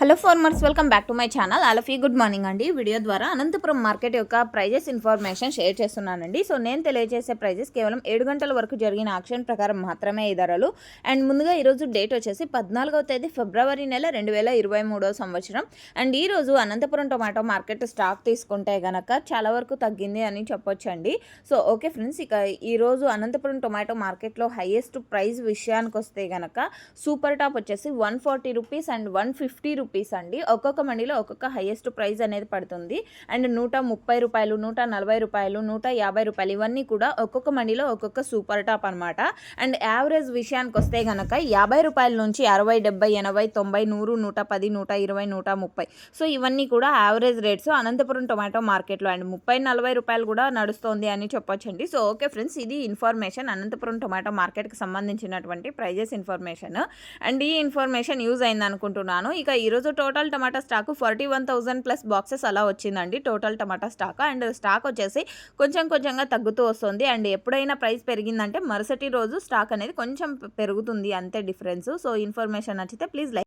Hello farmers, welcome back to my channel. All of you good morning అండి. Video ద్వారా Anantapuram market యొక్క prices information share చేస్తున్నానండి. So నేను తెలియజేసే ప్రైజెస్ కేవలం 7 గంటల వరకు జరిగిన ఆక్షన్ ప్రకారం మాత్రమే ఈ ధరలు. అండ్ ముందుగా ఈరోజు డేట్ వచ్చేసి 14వ తేదీ ఫిబ్రవరి నెల 2023 సంవత్సరం. అండ్ ఈరోజు అనంతపురం టొమాటో మార్కెట్ స్టాక్ తీసుకుంటే గనక చాలా వరకు తగ్గింది అని చెప్పొచ్చండి. సో ఓకే ఫ్రెండ్స్, ఇక ఈరోజు అనంతపురం టొమాటో మార్కెట్లో హైయెస్ట్ ప్రైస్ విషయానికి వస్తే గనక సూపర్ టాప్ వచ్చేసి 140 రూపీస్ అండ్ 150 రూపీస్ అండి. ఒక్కొక్క మండీలో ఒక్కొక్క హైయెస్ట్ ప్రైస్ అనేది పడుతుంది. అండ్ 130 రూపాయలు, 140 రూపాయలు, 150 రూపాయలు ఇవన్నీ కూడా ఒక్కొక్క మండీలో ఒక్కొక్క సూపర్ టాప్ అనమాట. అండ్ యావరేజ్ విషయానికి వస్తే కనుక 50 రూపాయల నుంచి 60, 70, 80, 90, 100, 110, 120, 130. సో ఇవన్నీ కూడా యావరేజ్ రేట్స్ అనంతపురం టొమాటో మార్కెట్లో. అండ్ 30, 40 రూపాయలు కూడా నడుస్తుంది అని చెప్పొచ్చండి. సో ఓకే ఫ్రెండ్స్, ఇది ఇన్ఫర్మేషన్ అనంతపురం టొమాటో మార్కెట్కి సంబంధించినటువంటి ప్రైజెస్ ఇన్ఫర్మేషన్. అండ్ ఈ ఇన్ఫర్మేషన్ యూజ్ అయింది అనుకుంటున్నాను. ఇక ఈరోజు టోటల్ టమాటా స్టాక్ 41,000 ప్లస్ బాక్సెస్ అలా వచ్చిందండి total tomato stock. And stock వచ్చేసి కొంచెంగా తగ్గుతూ వస్తుంది. అండ్ ఎప్పుడైనా ప్రైస్ పెరిగిందంటే మరుసటి రోజు స్టాక్ అనేది కొంచెం పెరుగుతుంది, అంతే డిఫరెన్స్. సో ఇన్ఫర్మేషన్ నచ్చితే ప్లీజ్ లైక్